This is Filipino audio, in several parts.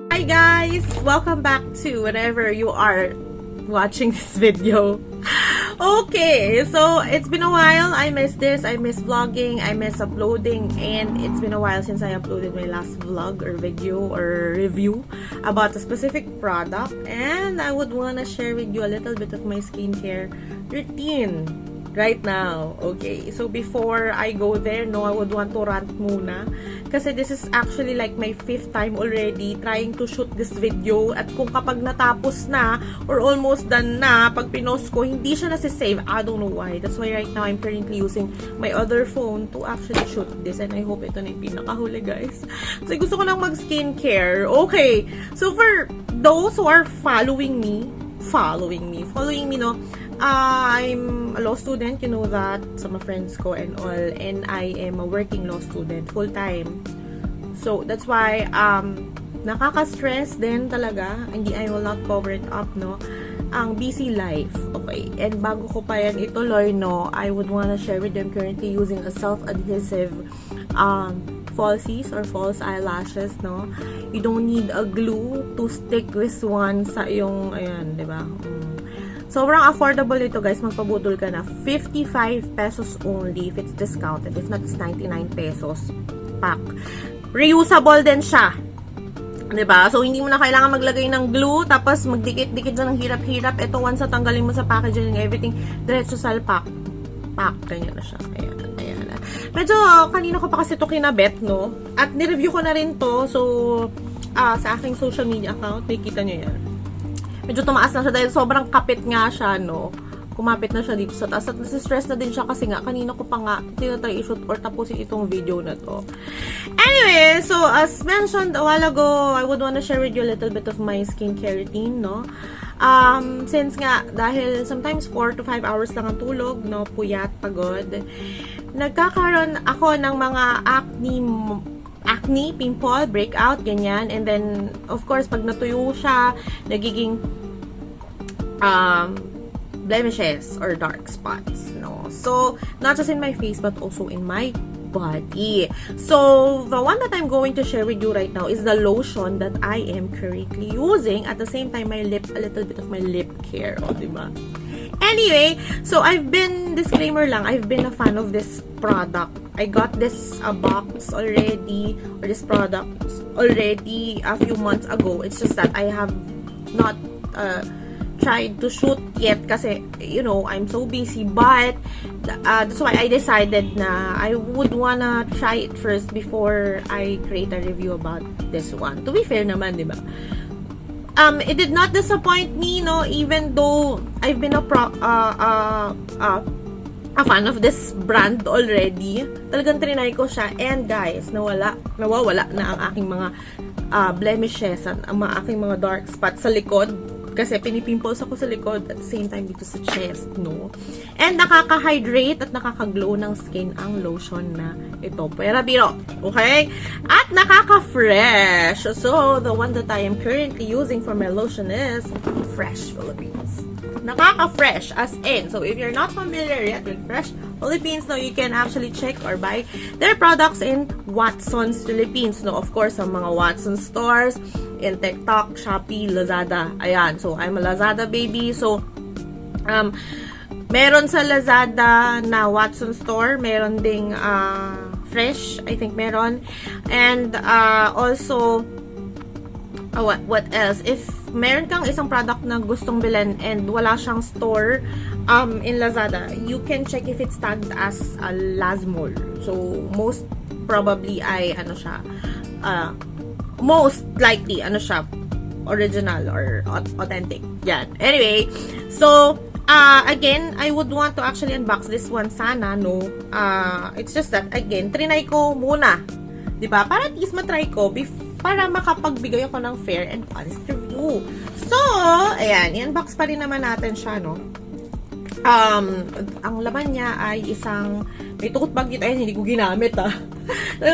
Hi guys! Welcome back to whenever you are watching this video. Okay, so it's been a while. I miss this. I miss vlogging. I miss uploading. And it's been a while since I uploaded my last vlog or video or review about a specific product. And I would want to share with you a little bit of my skincare routine right now. Okay, so before I go there, I would want to rant muna. Kasi this is actually like my 5th time already trying to shoot this video. At kung kapag natapos na or almost done na, pag pinost ko, hindi siya nasi-save. I don't know why. That's why right now I'm currently using my other phone to actually shoot this. And I hope ito na yung pinakahuli, guys. So gusto ko lang mag-skincare. Okay, so for those who are following me, no, I'm a law student, you know that, sa mga friends ko and all, and I am a working law student, full-time. So, that's why, nakaka-stress din talaga, I will not cover it up, no, ang busy life, okay, and bago ko pa yan ituloy, no, I would wanna share with them currently using a self-adhesive, falsies or false eyelashes, no, you don't need a glue to stick this one sa iyong, ayan, diba, sobrang affordable ito, guys. Magpabudol ka na. 55 pesos only if it's discounted. If not, it's 99 pesos pack. Reusable din siya. Diba? So, hindi mo na kailangan maglagay ng glue, tapos magdikit-dikit dyan ng hirap-hirap. Ito, once na tanggalin mo sa packaging and everything, diretso sa pack. Ganyan na siya. Ayan. Medyo, kanina ko pa kasi ito kinabet, no? At nireview ko na rin to. So, sa aking social media account, makikita nyo yan. Medyo tumaas na siya dahil sobrang kapit nga siya, no? Kumapit na siya dito sa taas. At nasi-stress na din siya kasi nga, kanina ko pa nga tinatry i-shoot or tapusin itong video na to. Anyway, so as mentioned a while ago, I would wanna share with you a little bit of my skincare routine, no? Since nga, dahil sometimes 4 to 5 hours lang ang tulog, no? Puyat, pagod. Nagkakaroon ako ng mga acne, pimple, breakout, ganyan. And then, of course, pag natuyo siya, nagiging blemishes or dark spots, no? So, not just in my face, but also in my body. So, the one that I'm going to share with you right now is the lotion that I am currently using. At the same time, a little bit of my lip care, diba? Anyway, so disclaimer lang, I've been a fan of this product. I got this box already, or this product already a few months ago. It's just that I have not tried to shoot yet kasi, you know, I'm so busy. But, that's why I decided na I would wanna try it first before I create a review about this one. To be fair naman, diba? It did not disappoint me, no, even though I've been a fan of this brand already. Talagang trinay ko siya, and guys, nawawala na ang aking mga blemishes, ang aking mga dark spots sa likod. Kasi pinipimples ako sa likod at the same time dito sa chest, no? And nakaka-hydrate at nakaka-glow ng skin ang lotion na ito. Pwera biro, okay? At nakaka-fresh. So, the one that I am currently using for my lotion is Fresh Philippines. Nakaka-fresh as in. So, if you're not familiar yet with Fresh Philippines, no, you can actually check or buy their products in Watson's Philippines. No, of course, ang mga Watson stores, in TikTok, Shopee, Lazada. Ayan. So, I'm a Lazada baby. So, meron sa Lazada na Watson store. Meron ding Fresh. I think meron. And also, what else? If meron kang isang product na gustong bilhin and wala siyang store in Lazada, you can check if it's tagged as a Lazmall. So, most probably ay most likely, original or authentic. Yan. Anyway, so, again, I would want to actually unbox this one sana, no? It's just that, again, trinay ko muna. Diba? Para at least matry ko para makapagbigay ako ng fair and honest review. So, ayan, i-unbox pa rin naman natin siya, no? Ang laman niya ay isang, may tukot bag dito, ayun, hindi ko ginamit,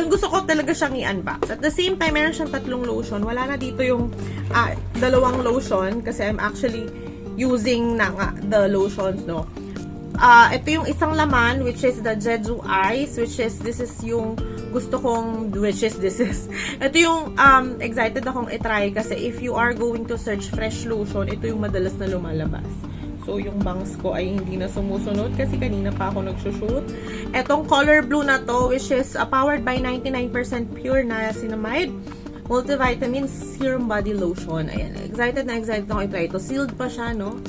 gusto ko talaga siyang i-unbox. At the same time, meron siyang 3 lotion. Wala na dito yung 2 lotion kasi I'm actually using the lotions, no? Ito yung isang laman, which is the Jeju Eyes, which is, this is yung gusto kong, which is this is, ito yung excited akong itry kasi if you are going to search fresh lotion, ito yung madalas na lumalabas. So, yung bangs ko ay hindi na sumusunod kasi kanina pa ako nagsushoot. Etong color blue na to, which is powered by 99% pure niacinamide multivitamin serum body lotion. Ayan, excited ako i-try ito. Sealed pa siya, no?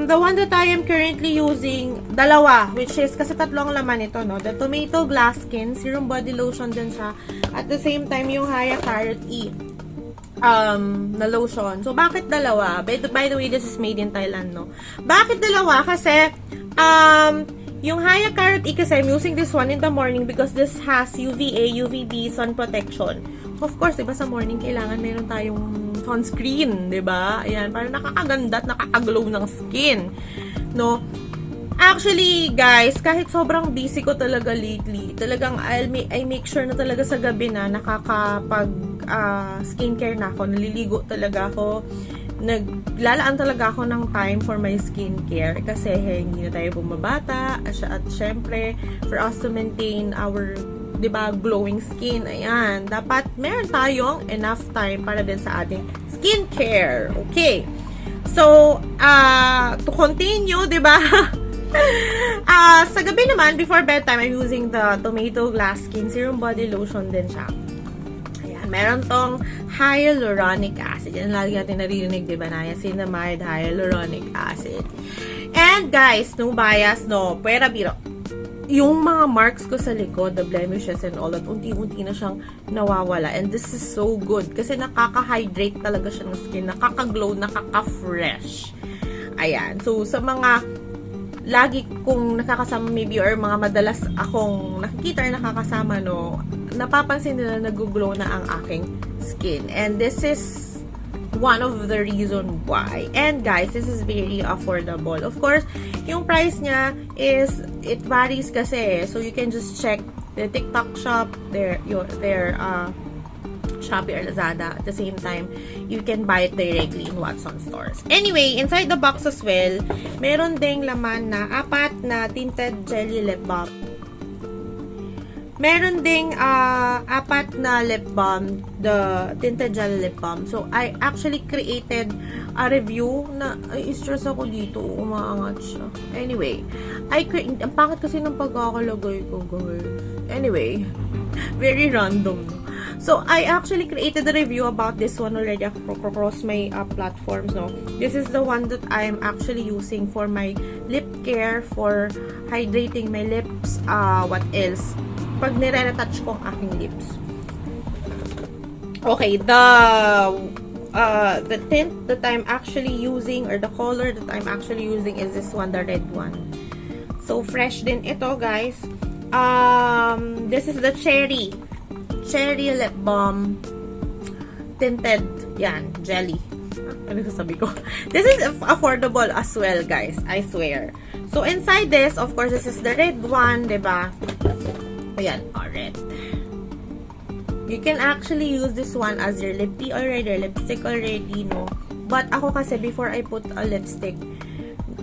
The one that I am currently using, dalawa, which is, kasi tatlong laman ito, no? The Tomato Glass Skin Serum Body Lotion din siya. At the same time, yung Haya Carrot E na lotion. So, bakit dalawa? By the way, this is made in Thailand, no? Bakit dalawa? Kasi, yung Haya Carrot E kasi I'm using this one in the morning because this has UVA, UVB, sun protection. Of course, diba sa morning, kailangan meron tayong sunscreen, diba? Ayan, para nakakaganda at nakakaglow ng skin. No? Actually, guys, kahit sobrang busy ko talaga lately, talagang I make sure na talaga sa gabi na nakakapag skincare na ako, naliligo talaga ako, naglalaan talaga ako ng time for my skincare kasi hindi na tayo bumabata at syempre for us to maintain our, diba, glowing skin, ayan, dapat meron tayong enough time para din sa ating skincare. Okay, so to continue, diba, sa gabi naman before bedtime I'm using the Tomato Glass Skin Serum Body Lotion din siya. Meron tong hyaluronic acid. Yan lagi natin naririnig, diba? Niacinamide, hyaluronic acid. And guys, no bias, no, pwera biro. Yung mga marks ko sa likod, the blemishes and all that, unti-unti na siyang nawawala. And this is so good. Kasi nakaka-hydrate talaga siya ng skin. Nakaka-glow, nakaka-fresh. Ayan. So, sa mga lagi kong nakakasama maybe or mga madalas akong nakikita or nakakasama, no, napapansin nila nag-glow na ang aking skin. And this is one of the reason why. And guys, this is very affordable. Of course, yung price niya is, it varies kasi. So, you can just check the TikTok shop, their Shopee or Lazada. At the same time, you can buy it directly in Watson stores. Anyway, inside the box as well, meron ding laman na 4 na tinted jelly lip balm. Meron ding 4 na lip balm, the tinted gel lip balm. So, I actually created a review na, ay, stress ako dito, umaangat siya. Anyway, ang pangit kasi ng pagkakalagay ko, guys. Anyway, very random. So, I actually created a review about this one already across my platforms, no? This is the one that I'm actually using for my lip care, for hydrating my lips, what else? Pag nire-retouch ko ang aking lips. Okay, the tint that I'm actually using, or the color that I'm actually using is this one, the red one. So, fresh din ito, guys. This is the cherry lip balm tinted, yan, jelly. Ano sasabi ko? This is affordable as well, guys, I swear. So, inside this, of course, this is the red one, diba? Ayan, red. You can actually use this one as your lip tea already, or lipstick already, no? But ako kasi, before I put a lipstick,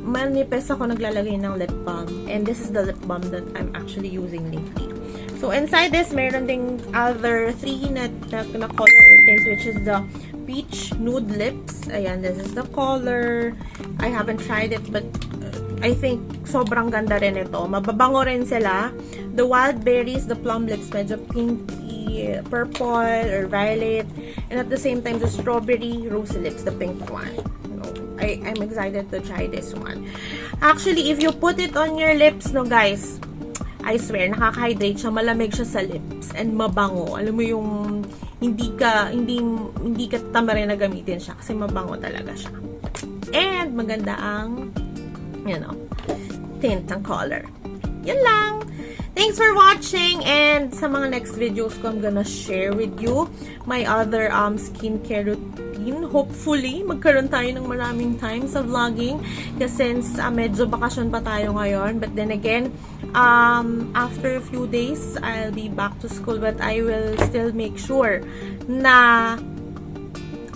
manipis ako naglalagay ng lip balm. And this is the lip balm that I'm actually using lately. So, inside this, meron ding other 3 na color tints, which is the Peach Nude Lips. Ayan, this is the color. I haven't tried it, but I think sobrang ganda rin ito. Mababango rin sila. The Wild Berries, the Plum Lips, medyo pinky, purple, or violet. And at the same time, the Strawberry Rose Lips, the pink one. I'm excited to try this one. Actually, if you put it on your lips, no guys, I swear, nakaka-hydrate siya, malamig siya sa lips, and mabango. Alam mo yung hindi ka tamarin na gamitin siya kasi mabango talaga siya. And maganda ang, tint ng color. Yan lang. Thanks for watching, and sa mga next videos ko, I'm gonna share with you my other skincare routine. Hopefully, magkaroon tayo ng maraming time sa vlogging kasi since medyo bakasyon pa tayo ngayon. But then again, after a few days, I'll be back to school, but I will still make sure na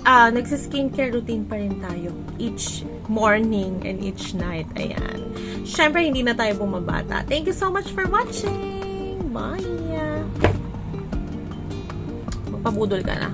nagsa-skincare routine pa rin tayo each morning and each night. Ayan. Syempre, hindi na tayo bumabata. Thank you so much for watching! Bye! Magpabudol ka na.